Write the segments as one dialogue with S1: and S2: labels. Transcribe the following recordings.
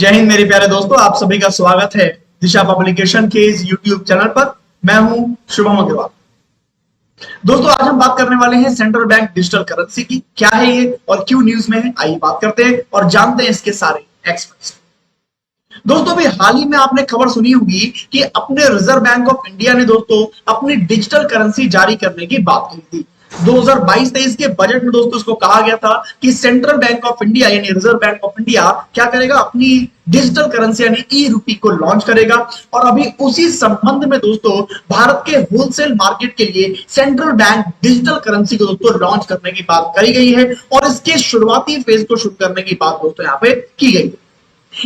S1: जय हिंद मेरे प्यारे दोस्तों, आप सभी का स्वागत है दिशा पब्लिकेशन के इस यूट्यूब चैनल पर। मैं हूं शुभम अग्रवाल। दोस्तों, आज हम बात करने वाले हैं सेंट्रल बैंक डिजिटल करेंसी की। क्या है ये और क्यों न्यूज में है, आइए बात करते हैं और जानते हैं इसके सारे एक्सपर्ट्स। दोस्तों, अभी हाल ही में आपने खबर सुनी होगी कि अपने रिजर्व बैंक ऑफ इंडिया ने दोस्तों अपनी डिजिटल करेंसी जारी करने की बात की थी। 2022-23 के बजट में दोस्तों इसको कहा गया था कि सेंट्रल बैंक ऑफ इंडिया यानी रिजर्व बैंक ऑफ इंडिया क्या करेगा, अपनी डिजिटल करेंसी यानी ई रूपी को लॉन्च करेगा। और अभी उसी संबंध में दोस्तों भारत के होलसेल मार्केट के लिए सेंट्रल बैंक डिजिटल करेंसी को दोस्तों लॉन्च करने की बात करी गई है और इसके शुरुआती फेज को शुरू करने की बात दोस्तों यहाँ पे की गई है।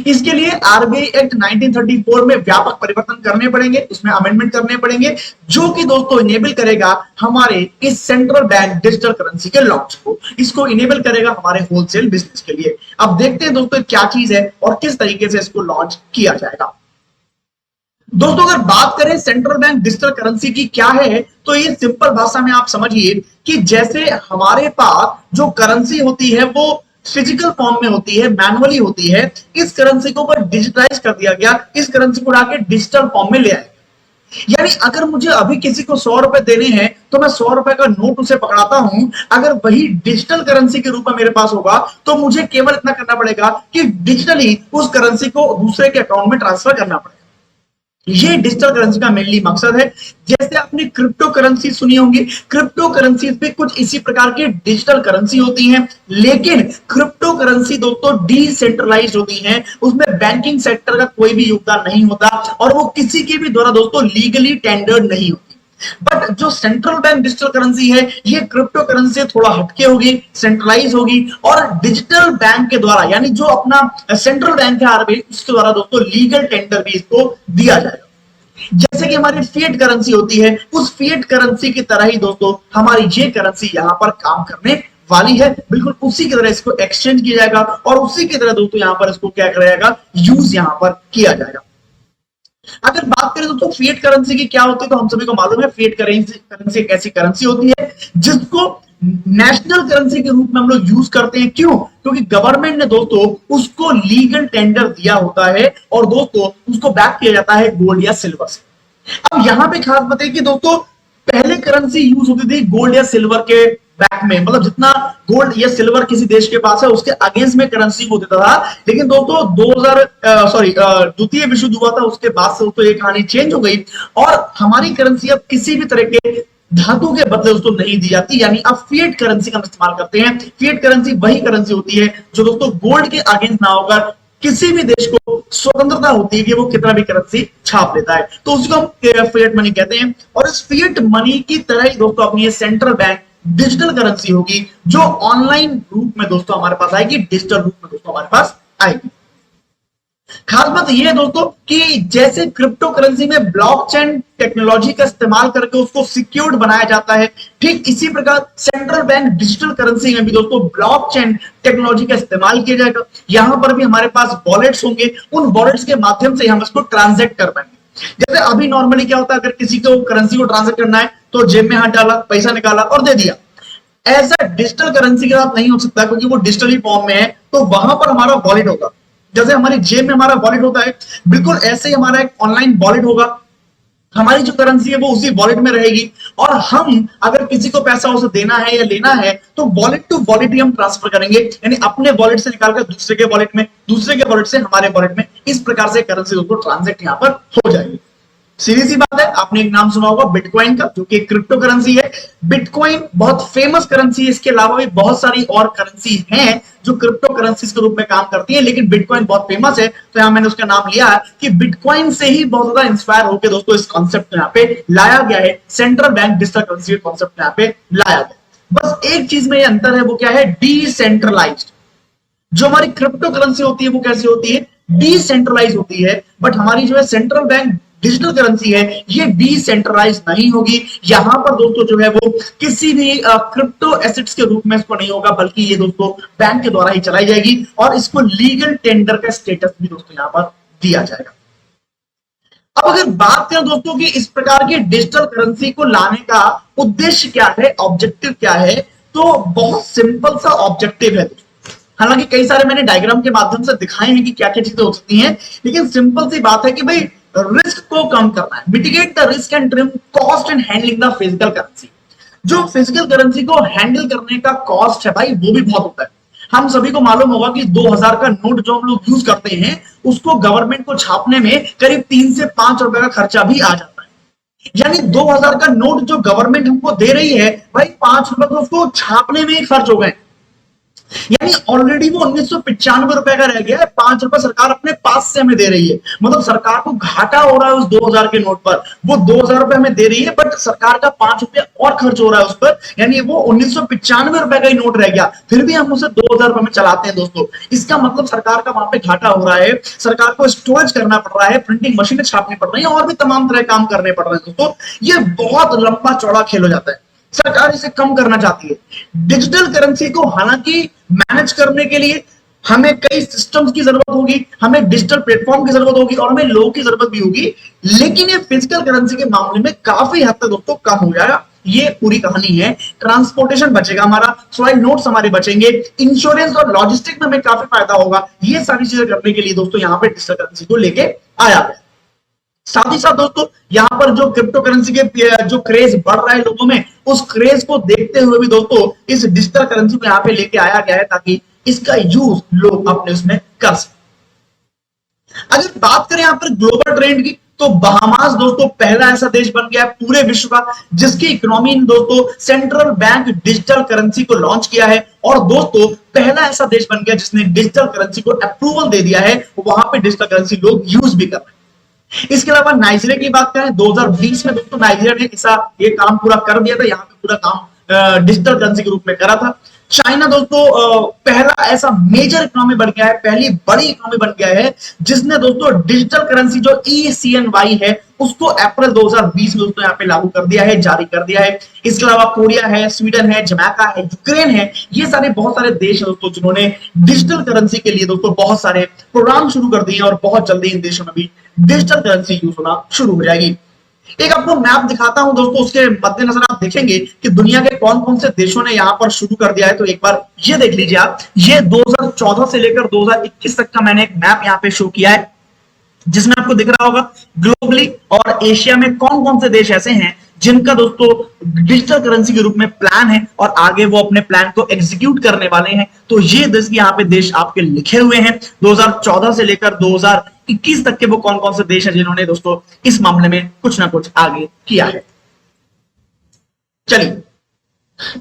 S1: इसके लिए आरबीआई एक्ट 1934 में व्यापक परिवर्तन करने पड़ेंगे, इसमें अमेंडमेंट करने पड़ेंगे, जो कि दोस्तों इनेबल करेगा हमारे इस सेंट्रल बैंक डिजिटल करेंसी के लॉन्च को। इसको इनेबल करेगा हमारे होलसेल बिजनेस के लिए। अब देखते हैं दोस्तों क्या चीज है और किस तरीके से इसको लॉन्च किया जाएगा। दोस्तों, अगर बात करें सेंट्रल बैंक डिजिटल करेंसी की क्या है, तो ये सिंपल भाषा में आप समझिए कि जैसे हमारे पास जो करेंसी होती है वो फिजिकल फॉर्म में होती है, मैनुअली होती है, इस करेंसी को ऊपर डिजिटाइज कर दिया गया, इस करेंसी को लाके डिजिटल फॉर्म में ले आए। यानी अगर मुझे अभी किसी को 100 रुपए देने हैं तो मैं 100 रुपए का नोट उसे पकड़ाता हूं, अगर वही डिजिटल करेंसी के रूप में मेरे पास होगा तो मुझे केवल इतना करना पड़ेगा कि डिजिटली उस करेंसी को दूसरे के अकाउंट में ट्रांसफर करना पड़ेगा। ये डिजिटल करेंसी का मेनली मकसद है। जैसे आपने क्रिप्टो करेंसी सुनी होंगी, क्रिप्टो करेंसी भी कुछ इसी प्रकार की डिजिटल करेंसी होती हैं, लेकिन क्रिप्टो करेंसी दोस्तों डिसेंट्रलाइज्ड होती हैं, उसमें बैंकिंग सेक्टर का कोई भी योगदान नहीं होता और वो किसी के भी द्वारा दोस्तों लीगली टेंडर्ड नहीं होती। बट जो सेंट्रल बैंक डिजिटल करेंसी है, ये क्रिप्टो करेंसी से थोड़ा हटके होगी, सेंट्रलाइज होगी और डिजिटल बैंक के द्वारा यानी जो अपना सेंट्रल बैंक है आरबीआई, उसके द्वारा दोस्तों लीगल टेंडर भी इसको दिया जाएगा। जैसे कि हमारी फिएट करेंसी होती है, उस फिएट करेंसी की तरह ही दोस्तों हमारी ये करेंसी यहां पर काम करने वाली है। बिल्कुल उसी की तरह इसको एक्सचेंज किया जाएगा और उसी की तरह दोस्तों यहां पर इसको क्या किया जाएगा, यूज यहां पर किया जाएगा। अगर बात करें दोस्तों फिएट करेंसी की क्या होती है, तो हम सभी को मालूम है फिएट करेंसी एक ऐसी करेंसी होती है जिसको नेशनल करेंसी के रूप में हम लोग यूज करते हैं। क्यों? क्योंकि गवर्नमेंट ने दोस्तों उसको लीगल टेंडर दिया होता है और दोस्तों उसको बैक किया जाता है गोल्ड या सिल्वर से। अब यहां पे खास बात है कि दोस्तों पहले करेंसी यूज होती थी गोल्ड या सिल्वर के बैक में, मतलब जितना गोल्ड या सिल्वर किसी देश के पास है उसके अगेंस्ट में करेंसी को देता था। लेकिन दोस्तों द्वितीय विश्व युद्ध हुआ था, उसके बाद से दोस्तों ये कहानी चेंज हो गई और हमारी करेंसी अब किसी भी तरह के धातु के बदले दोस्तों नहीं दी जाती, यानी अब फिएट करेंसी का इस्तेमाल करते हैं। फिएट करेंसी वही करेंसी होती है जो दोस्तों गोल्ड के अगेंस्ट ना होकर किसी भी देश को स्वतंत्रता होती है कि वो कितना भी करेंसी छाप लेता है, तो उसको हम फिएट मनी कहते हैं। और इस फिएट मनी की तरह ही दोस्तों अपनी ये सेंट्रल बैंक डिजिटल करेंसी होगी जो ऑनलाइन रूप में दोस्तों हमारे पास आएगी, डिजिटल रूप में दोस्तों हमारे पास आएगी। खास बात यह है दोस्तों कि जैसे क्रिप्टो करेंसी में ब्लॉकचेन टेक्नोलॉजी का इस्तेमाल करके उसको सिक्योर्ड बनाया जाता है, ठीक इसी प्रकार सेंट्रल बैंक डिजिटल करेंसी में भी दोस्तों ब्लॉकचेन टेक्नोलॉजी का इस्तेमाल किया जाएगा। यहां पर भी हमारे पास वॉलेट्स होंगे, उन वॉलेट्स के माध्यम से हम इसको ट्रांजैक्ट कर पाएंगे। जैसे अभी नॉर्मली क्या होता है, अगर किसी को करेंसी को ट्रांसफर करना है तो जेब में हाथ डाला, पैसा निकाला और दे दिया। ऐसा डिजिटल करेंसी के साथ नहीं हो सकता क्योंकि वो डिजिटली फॉर्म में है, तो वहां पर हमारा वॉलेट होगा। जैसे हमारी जेब में हमारा वॉलेट होता है, बिल्कुल ऐसे ही हमारा एक ऑनलाइन वॉलेट होगा। हमारी जो करेंसी है वो उसी वॉलेट में रहेगी और हम अगर किसी को पैसा उसे देना है या लेना है तो वॉलेट टू वॉलेट ही हम ट्रांसफर करेंगे, यानी अपने वॉलेट से निकालकर दूसरे के वॉलेट में, दूसरे के वॉलेट से हमारे वॉलेट में। इस प्रकार से करेंसी दोस्तों ट्रांजैक्ट यहां पर हो जाएगी। सीधी सी बात है, आपने एक नाम सुना होगा बिटकॉइन का, जो कि क्रिप्टो करेंसी है। बिटकॉइन बहुत फेमस करेंसी है, इसके अलावा भी बहुत सारी और करेंसी हैं जो क्रिप्टो करेंसी के रूप में काम करती है, लेकिन बिटकॉइन बहुत फेमस है तो यहां मैंने उसका नाम लिया है कि बिटकॉइन से ही बहुत ज्यादा इंस्पायर होकर दोस्तों इस कॉन्सेप्ट यहाँ पे लाया गया है, central bank digital currency concept यहाँ पे लाया गया। बस एक चीज में ये अंतर है, वो क्या है, डिसेंट्रलाइज्ड। जो हमारी क्रिप्टो करेंसी होती है वो कैसी होती है, डिसेंट्रलाइज होती है, बट हमारी जो है सेंट्रल बैंक डिजिटल करेंसी है ये डिसेंट्रलाइज नहीं होगी। यहां पर दोस्तों जो है वो किसी भी क्रिप्टो एसेट्स के रूप में इसको नहीं होगा, बल्कि ये दोस्तों बैंक के द्वारा ही चलाई जाएगी और इसको लीगल टेंडर का स्टेटस भी दोस्तों यहां पर दिया जाएगा। अब अगर बात करें दोस्तों कि इस प्रकार की डिजिटल करेंसी को लाने का उद्देश्य क्या है, ऑब्जेक्टिव क्या है, तो बहुत सिंपल सा ऑब्जेक्टिव है। हालांकि कई सारे मैंने डायग्राम के माध्यम से दिखाए हैं कि क्या क्या चीजें हो सकती हैं, लेकिन सिंपल सी बात है कि भाई रिस्क को कम करना है, mitigate the risk and trim cost and handling the physical currency. जो फिजिकल करेंसी को हैंडल करने का कॉस्ट है भाई वो भी बहुत होता है। हम सभी को मालूम होगा कि 2000 का नोट जो हम लोग यूज करते हैं उसको गवर्नमेंट को छापने में करीब 3 से 5 रुपए का खर्चा भी आ जाता है। यानी 2000 का नोट जो गवर्नमेंट हमको दे रही है भाई 5 रुपए तो उसको छापने में ही खर्च हो गए, यानी ऑलरेडी वो 1995 रुपए का रह गया है, 5 रुपए सरकार अपने पास से हमें दे रही है। मतलब सरकार को घाटा हो रहा है उस 2000 के नोट पर, वो 2000 रुपए हमें दे रही है बट सरकार का 5 रुपए और खर्च हो रहा है उस पर, यानी वो 1995 रुपए का ही नोट रह गया, फिर भी हम उसे 2000 रुपए में चलाते हैं दोस्तों। इसका मतलब सरकार का वहां पे घाटा हो रहा है, सरकार को स्टोरेज करना पड़ रहा है, प्रिंटिंग मशीनें छापनी पड़ रही है और भी तमाम तरह काम करने पड़ रहे हैं दोस्तों। ये बहुत लंबा चौड़ा खेल हो जाता है, सरकार इसे कम करना चाहती है। डिजिटल करेंसी को हालांकि मैनेज करने के लिए हमें कई सिस्टम्स की जरूरत होगी, हमें डिजिटल प्लेटफॉर्म की जरूरत होगी और हमें लोगों की जरूरत भी होगी, लेकिन ये फिजिकल करेंसी के मामले में काफी हद तक दोस्तों कम हो जाएगा। ये पूरी कहानी है। ट्रांसपोर्टेशन बचेगा हमारा, सॉइल नोट्स हमारे बचेंगे, इंश्योरेंस और लॉजिस्टिक में हमें काफी फायदा होगा। ये सारी चीजें करने के लिए दोस्तों यहाँ पे डिजिटल करेंसी को लेके आया गया। साथ ही साथ दोस्तों यहाँ पर जो क्रिप्टो करेंसी के जो क्रेज बढ़ रहा है लोगों में, उस क्रेज को देखते हुए भी दोस्तों इस डिजिटल करेंसी को यहाँ पे लेके आया गया है ताकि इसका यूज लोग अपने उसमें कर सकें। अगर बात करें यहाँ पर ग्लोबल ट्रेंड की, तो बहामास दोस्तों पहला ऐसा देश बन गया है पूरे विश्व का जिसकी इकोनॉमी ने दोस्तों सेंट्रल बैंक डिजिटल करेंसी को लॉन्च किया है, और दोस्तों पहला ऐसा देश बन गया जिसने डिजिटल करेंसी को अप्रूवल दे दिया है, वहां पे डिजिटल करेंसी लोग यूज भी कर रहे हैं। इसके अलावा नाइजीरिया की बात करें, 2020 में दोस्तों नाइजीरिया ने ऐसा ये काम पूरा कर दिया था, यहाँ पे पूरा काम डिजिटल करेंसी के रूप में करा था। चाइना दोस्तों पहला ऐसा मेजर इकोनॉमी बन गया है, पहली बड़ी इकोनॉमी बन गया है जिसने दोस्तों डिजिटल करेंसी जो ECNY है उसको अप्रैल 2020 में दोस्तों यहाँ पे लागू कर दिया है, जारी कर दिया है। इसके अलावा कोरिया है, स्वीडन है, जमैका है, यूक्रेन है, ये सारे बहुत सारे देश है दोस्तों जिन्होंने डिजिटल करेंसी के लिए दोस्तों बहुत सारे प्रोग्राम शुरू कर दिए और बहुत जल्दी इन देशों में भी डिजिटल करेंसी यूज होना शुरू हो जाएगी। एक आपको मैप दिखाता हूं दोस्तों, उसके मद्देनजर आप देखेंगे कि दुनिया के कौन कौन से देशों ने यहां पर शुरू कर दिया है। तो एक बार ये देख लीजिए आप, ये 2014 से लेकर 2021 तक का मैंने एक मैप यहां पे शो किया है जिसमें आपको दिख रहा होगा ग्लोबली और एशिया में कौन कौन से देश ऐसे हैं जिनका दोस्तों डिजिटल करेंसी के रूप में प्लान है और आगे वो अपने प्लान को एग्जीक्यूट करने वाले हैं। तो ये देश यहाँ पे देश आपके लिखे हुए हैं 2014 से लेकर 2021 तक के वो कौन कौन से देश हैं जिन्होंने दोस्तों इस मामले में कुछ ना कुछ आगे किया है। चलिए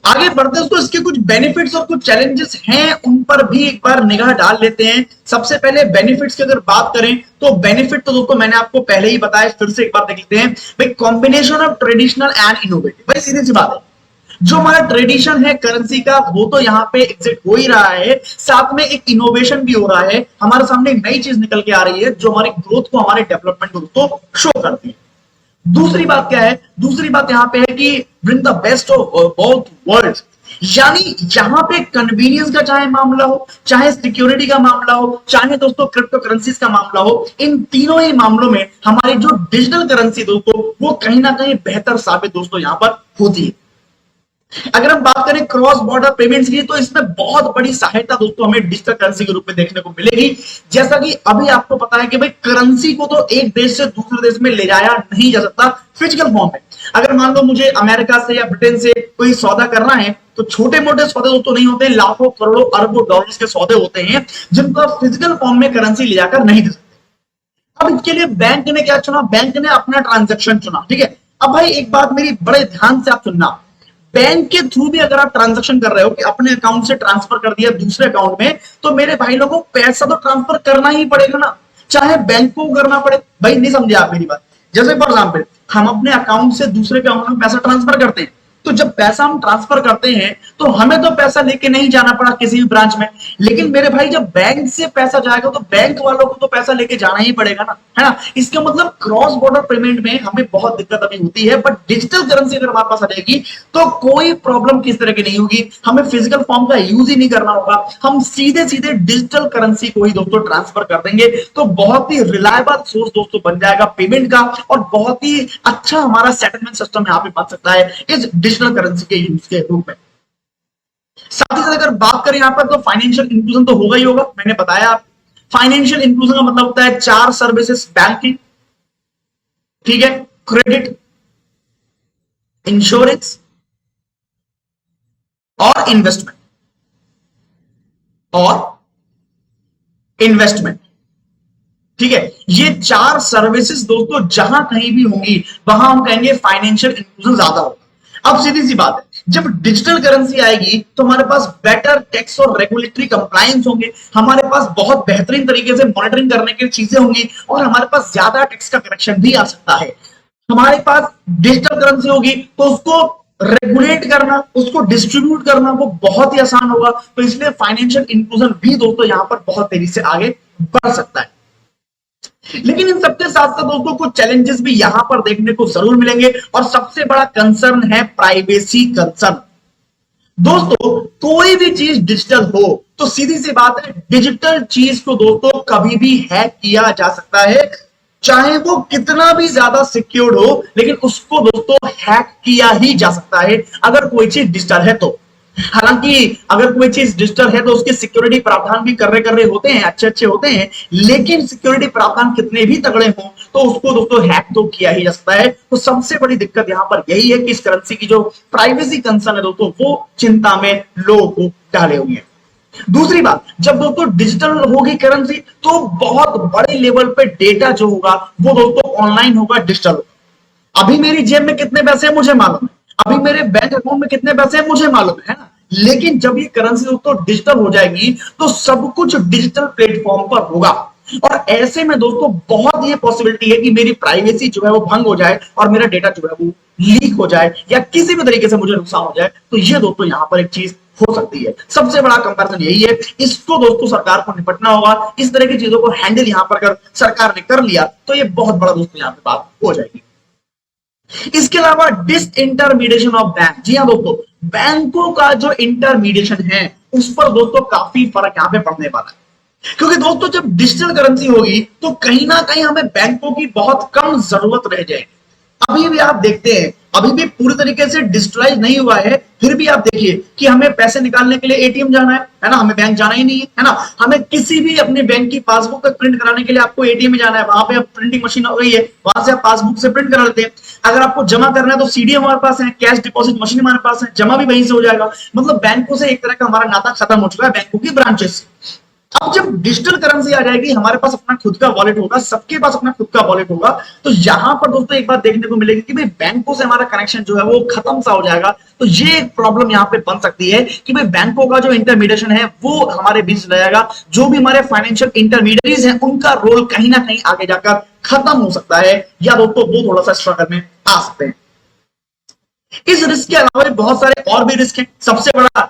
S1: आगे बढ़ते हैं, तो इसके कुछ बेनिफिट्स और कुछ चैलेंजेस हैं उन पर भी एक बार निगाह डाल लेते हैं। सबसे पहले बेनिफिट्स की अगर बात करें तो बेनिफिट तो दोस्तों मैंने आपको पहले ही बताया, फिर से एक बार देख लेते हैं भाई। Combination of traditional and innovative, भाई सीधी सी बात है, जो हमारा ट्रेडिशन है करेंसी का वो तो यहाँ पे एग्जिट हो ही रहा है, साथ में एक इनोवेशन भी हो रहा है, हमारे सामने एक नई चीज निकल के आ रही है जो हमारी ग्रोथ को, हमारे डेवलपमेंट को दोस्तों शो करती है। दूसरी बात क्या है, दूसरी बात यहां पे है कि bring the best of both worlds, यानी यहां पे कन्वीनियंस का चाहे मामला हो, चाहे सिक्योरिटी का मामला हो, चाहे दोस्तों क्रिप्टो करेंसीज का मामला हो, इन तीनों ही मामलों में हमारी जो डिजिटल करेंसी दोस्तों वो कहीं ना कहीं बेहतर साबित दोस्तों यहां पर होती है। अगर हम बात करें क्रॉस बॉर्डर पेमेंट्स की, तो इसमें बहुत बड़ी सहायता दोस्तों हमें डिजिटल करेंसी के रूप में देखने को मिलेगी। जैसा कि अभी आपको पता है कि भाई करेंसी को तो एक देश से दूसरे देश में ले जाया नहीं जा सकता फिजिकल फॉर्म में। अगर मान लो मुझे अमेरिका से या ब्रिटेन से कोई सौदा करना है तो छोटे मोटे सौदे दोस्तों नहीं होते, लाखों करोड़ों अरबों डॉलर्स के सौदे होते हैं जिनको आप फिजिकल फॉर्म में करेंसी ले जाकर नहीं दे सकते। अब इसके लिए बैंक ने क्या चुना, बैंक ने अपना ट्रांजेक्शन चुना, ठीक है। अब भाई एक बात मेरी बड़े ध्यान से आप सुनना, बैंक के थ्रू भी अगर आप ट्रांजैक्शन कर रहे हो कि अपने अकाउंट से ट्रांसफर कर दिया दूसरे अकाउंट में, तो मेरे भाई लोगों पैसा तो ट्रांसफर करना ही पड़ेगा ना, चाहे बैंक को करना पड़े। भाई नहीं समझे आप मेरी बात। जैसे फॉर एग्जाम्पल हम अपने अकाउंट से दूसरे अकाउंट में पैसा ट्रांसफर करते हैं, तो जब पैसा हम ट्रांसफर करते हैं तो हमें तो पैसा लेके नहीं जाना पड़ा किसी भी ब्रांच में, लेकिन मेरे भाई जब बैंक से पैसा जाएगा तो बैंक वालों को तो पैसा लेके जाना ही पड़ेगा ना, है ना। इसका मतलब क्रॉस बॉर्डर पेमेंट में हमें बहुत दिक्कत अभी होती है, बट डिजिटल करेंसी अगर हमारे पास आ जाएगी तो कोई प्रॉब्लम किस तरह की नहीं होगी, हमें फिजिकल फॉर्म का यूज ही नहीं करना होगा, हम सीधे सीधे डिजिटल करेंसी को ही दोस्तों ट्रांसफर कर देंगे। तो बहुत ही रिलायबल सोर्स दोस्तों बन जाएगा पेमेंट का, और बहुत ही अच्छा हमारा सेटलमेंट सिस्टम यहाँ पे बन सकता है इस डिजिटल करेंसी के यूज के रूप में। साथ ही साथ अगर बात करें यहां पर तो फाइनेंशियल इंक्लूजन तो होगा ही होगा, मैंने बताया आप। फाइनेंशियल इंक्लूजन का मतलब होता है 4 सर्विसेज, बैंकिंग, ठीक है, क्रेडिट, इंश्योरेंस और इन्वेस्टमेंट, और इन्वेस्टमेंट, ठीक है। ये 4 सर्विसेज दोस्तों जहां कहीं भी होंगी वहां हम कहेंगे फाइनेंशियल इंक्लूजन ज्यादा होगा। अब सीधी सी बात है, जब डिजिटल करेंसी आएगी तो हमारे पास बेटर टैक्स और रेगुलेटरी कंप्लायंस होंगे, हमारे पास बहुत बेहतरीन तरीके से मॉनिटरिंग करने की चीजें होंगी, और हमारे पास ज्यादा टैक्स का कलेक्शन भी आ सकता है। हमारे पास डिजिटल करेंसी होगी तो उसको रेगुलेट करना, उसको डिस्ट्रीब्यूट करना वो बहुत ही आसान होगा। तो इसलिए फाइनेंशियल इंक्लूजन भी दोस्तों यहां पर बहुत तेजी से आगे बढ़ सकता है। लेकिन इन सबके साथ साथ दोस्तों कुछ चैलेंजेस भी यहां पर देखने को जरूर मिलेंगे, और सबसे बड़ा कंसर्न है प्राइवेसी कंसर्न। दोस्तों कोई भी चीज डिजिटल हो तो सीधी सी बात है, डिजिटल चीज को दोस्तों कभी भी हैक किया जा सकता है, चाहे वो कितना भी ज्यादा सिक्योर्ड हो, लेकिन उसको दोस्तों हैक किया ही जा सकता है अगर कोई चीज डिजिटल है तो। हालांकि अगर कोई चीज डिजिटल है तो उसके सिक्योरिटी प्रावधान भी कर रहे होते हैं, अच्छे अच्छे होते हैं, लेकिन सिक्योरिटी प्रावधान कितने भी तगड़े हों तो उसको दोस्तों हैक तो किया ही जा सकता है। तो सबसे बड़ी दिक्कत यहां पर यही है कि इस करेंसी की जो प्राइवेसी कंसर्न है दोस्तों वो चिंता में लोगों को डाले हुए हैं। दूसरी बात, जब दोस्तों डिजिटल होगी करेंसी तो बहुत बड़े लेवल पे डेटा जो होगा वो दोस्तों ऑनलाइन होगा, डिजिटल होगा। अभी मेरी जेब में कितने पैसे हैं मुझे मालूम है, अभी मेरे बैंक अकाउंट में कितने पैसे हैं मुझे मालूम है ना, लेकिन जब ये करेंसी दोस्तों डिजिटल हो जाएगी तो सब कुछ डिजिटल प्लेटफॉर्म पर होगा, और ऐसे में दोस्तों बहुत ये पॉसिबिलिटी है कि मेरी प्राइवेसी जो है वो भंग हो जाए और मेरा डेटा जो है वो लीक हो जाए या किसी भी तरीके से मुझे नुकसान हो जाए। तो ये दोस्तों यहां पर एक चीज हो सकती है। सबसे बड़ा कंपैरिजन यही है, इसको दोस्तों सरकार को निपटना होगा। इस तरह की चीजों को हैंडल यहां पर अगर सरकार ने कर लिया तो ये बहुत बड़ा दोस्तों यहां पर बात हो जाएगी। इसके अलावा डिस इंटरमीडिएशन ऑफ बैंक, जी हाँ दोस्तों, बैंकों का जो इंटरमीडिएशन है उस पर दोस्तों काफी फर्क यहां पे पड़ने वाला है, क्योंकि दोस्तों जब डिजिटल करेंसी होगी तो कहीं ना कहीं हमें बैंकों की बहुत कम जरूरत रह जाएगी। अभी भी आप देखते हैं, अभी भी पूरी तरीके से डिजिटलाइज नहीं हुआ है, फिर भी आप देखिए कि हमें पैसे निकालने के लिए एटीएम जाना है ना, हमें बैंक जाना ही नहीं है ना, हमें किसी भी अपने बैंक की पासबुक तक प्रिंट कराने के लिए आपको एटीएम में जाना है, वहां पे अब प्रिंटिंग मशीन हो गई है, वहां से आप पासबुक से प्रिंट करा लेते हैं। अगर आपको जमा करना है तो सीडी हमारे पास है, कैश डिपॉजिट मशीन हमारे पास है, जमा भी वहीं से हो जाएगा। मतलब बैंकों से एक तरह का हमारा नाता खत्म हो चुका है, बैंकों की ब्रांचेस। अब जब डिजिटल करेंसी आ जाएगी, हमारे पास अपना खुद का वॉलेट होगा, सबके पास अपना खुद का वॉलेट होगा, तो यहां पर दोस्तों एक बात देखने को मिलेगी कि भाई बैंकों से हमारा कनेक्शन जो है वो खत्म सा हो जाएगा। तो ये एक प्रॉब्लम यहां पे बन सकती है कि भाई बैंकों का जो इंटरमीडिएशन है वो हमारे बीच रहेगा, जो भी हमारे फाइनेंशियल इंटरमीडियरीज हैं उनका रोल कहीं ना कहीं आगे जाकर खत्म हो सकता है, या दोस्तों वो थोड़ा सा स्ट्रगल में आ सकते हैं। इस रिस्क के अलावा बहुत सारे और भी रिस्क हैं। सबसे बड़ा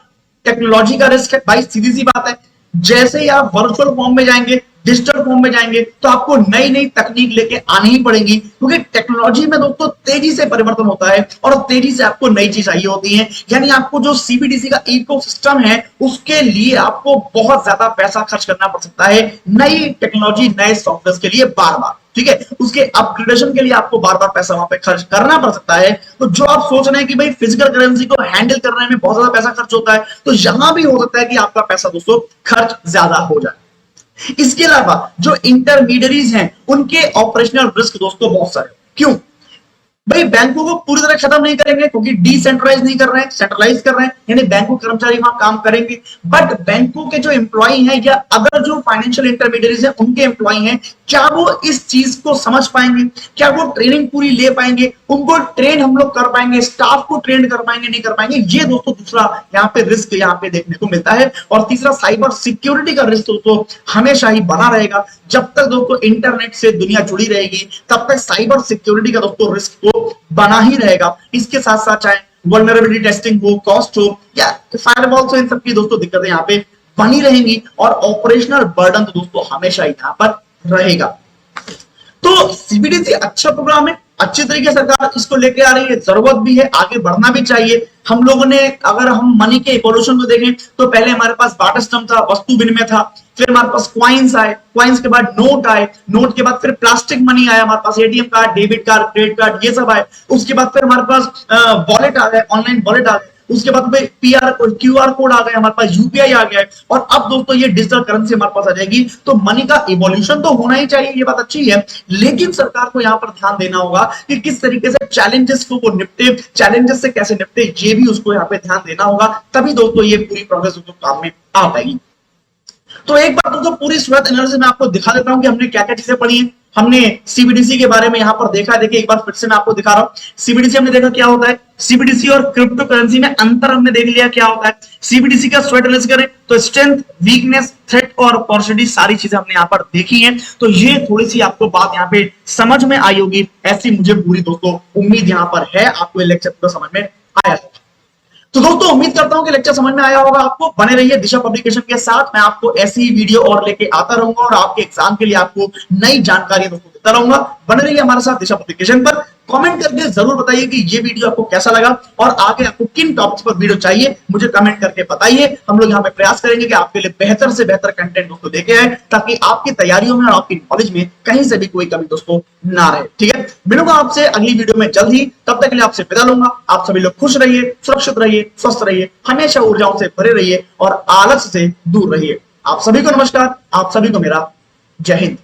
S1: टेक्नोलॉजी का रिस्क है, भाई सीधी सी बात है, जैसे ही आप वर्चुअल फॉर्म में जाएंगे, डिजिटल फॉर्म में जाएंगे, तो आपको नई नई तकनीक लेके आनी ही पड़ेगी, क्योंकि टेक्नोलॉजी में दोस्तों तेजी से परिवर्तन होता है और तेजी से आपको नई चीज चाहिए होती है। यानी आपको जो सीबीडीसी का इकोसिस्टम है उसके लिए आपको बहुत ज्यादा पैसा खर्च करना पड़ सकता है, नई टेक्नोलॉजी नए सॉफ्टवेयर के लिए बार बार, ठीक है, उसके अपग्रेडेशन के लिए आपको बार बार पैसा वहां पे खर्च करना पड़ सकता है। तो जो आप सोच रहे हैं कि भाई फिजिकल करेंसी को हैंडल करने में बहुत ज्यादा पैसा खर्च होता है, तो यहां भी हो सकता है कि आपका पैसा दोस्तों खर्च ज्यादा हो जाए। इसके अलावा जो इंटरमीडियरीज हैं उनके ऑपरेशनल रिस्क दोस्तों बहुत सारे, क्यों भाई बैंकों को पूरी तरह खत्म नहीं करेंगे क्योंकि डिसेंट्रलाइज नहीं कर रहे हैं, सेंट्रलाइज कर रहे हैं, यानी बैंकों कर्मचारी वहां काम करेंगे, बट बैंकों के जो एम्प्लॉय हैं या अगर जो फाइनेंशियल इंटरमीडियरीज हैं उनके एम्प्लॉय हैं, क्या वो इस चीज को समझ पाएंगे, क्या वो ट्रेनिंग पूरी ले पाएंगे, उनको ट्रेन हम लोग कर पाएंगे, स्टाफ को ट्रेन कर पाएंगे नहीं कर पाएंगे, ये दोस्तों दूसरा यहाँ पे रिस्क यहाँ पे देखने को मिलता है। और तीसरा साइबर सिक्योरिटी का रिस्क दोस्तों हमेशा ही बना रहेगा, जब तक दोस्तों इंटरनेट से दुनिया जुड़ी रहेगी तब तक साइबर सिक्योरिटी का दोस्तों रिस्क तो बना ही रहेगा। इसके साथ साथ चाहे वल्नरेबिलिटी टेस्टिंग हो, कॉस्ट हो या फायरवॉल हो, इन सबकी दोस्तों दिक्कतें यहाँ पे बनी रहेंगी, और ऑपरेशनल बर्डन तो दोस्तों हमेशा ही यहाँ पर रहेगा। तो सीबीडीसी अच्छा प्रोग्राम है, अच्छी तरीके से सरकार इसको लेके आ रही है, जरूरत भी है, आगे बढ़ना भी चाहिए। हम लोगों ने अगर हम मनी के इवोल्यूशन को देखें तो पहले हमारे पास बाटर सिस्टम था, वस्तु विनिमय था, फिर हमारे पास क्वाइंस आए, क्वाइंस के बाद नोट आए, नोट के बाद फिर प्लास्टिक मनी आया, हमारे पास ATM card, debit card, credit card, ये सब आए, उसके बाद फिर हमारे पास वॉलेट आ गए, ऑनलाइन वॉलेट आ गए। उसके बाद में पीआर क्यूआर कोड आ गया, हमारे पास यूपीआई आ गया है, और अब दोस्तों ये डिजिटल करेंसी हमारे पास आ जाएगी। तो मनी का इवोल्यूशन तो होना ही चाहिए, ये बात अच्छी है, लेकिन सरकार को यहां पर ध्यान देना होगा कि किस तरीके से चैलेंजेस को वो निपटे, चैलेंजेस से कैसे निपटे, ये भी उसको यहाँ पे ध्यान देना होगा, तभी दोस्तों ये पूरी प्रोसेस काम में आ पाएगी। तो एक बार दोस्तों पूरी स्वत एनालिसिस में आपको दिखा देता हूं कि हमने क्या क्या चीजें पढ़ी है। हमने सीबीडीसी के बारे में यहां पर देखा, देखिए एक बार फिर से मैं आपको दिखा रहा हूं। सीबीडीसी हमने देखा क्या होता है, सीबीडीसी और क्रिप्टो करेंसी में अंतर हमने देख लिया क्या होता है। सीबीडीसी का स्वट एनालिसिस करें तो स्ट्रेंथ, वीकनेस, थ्रेट और अपॉर्चुनिटी सारी चीजें हमने यहां पर देखी हैं। तो ये थोड़ी सी आपको बात यहां पे समझ में आई होगी, ऐसी मुझे पूरी दोस्तों उम्मीद यहां पर है, आपको ये लेक्चर पूरा समझ में आया होगा। तो दोस्तों उम्मीद करता हूं कि लेक्चर समझ में आया होगा आपको। बने रहिए दिशा पब्लिकेशन के साथ, मैं आपको ऐसी वीडियो और लेके आता रहूंगा और आपके एग्जाम के लिए आपको नई जानकारी दोस्तों देता रहूंगा। बने रहिए हमारे साथ दिशा पब्लिकेशन पर। कमेंट करके जरूर बताइए कि ये वीडियो आपको कैसा लगा और आगे आपको किन टॉपिक्स पर वीडियो चाहिए, मुझे कमेंट करके बताइए। हम लोग यहाँ पे प्रयास करेंगे कि आपके लिए बेहतर से बेहतर कंटेंट दोस्तों लेके आए, ताकि आपकी तैयारियों में और आपकी नॉलेज में कहीं से भी कोई कमी दोस्तों ना रहे। ठीक है, मिलूंगा आपसे अगली वीडियो में जल्द ही, तब तक के लिए आपसे विदा लूंगा। आप सभी लोग खुश रहिए, सुरक्षित रहिए, स्वस्थ रहिए, हमेशा ऊर्जाओं से भरे रहिए और आलस से दूर रहिए। आप सभी को नमस्कार, आप सभी को मेरा जय हिंद।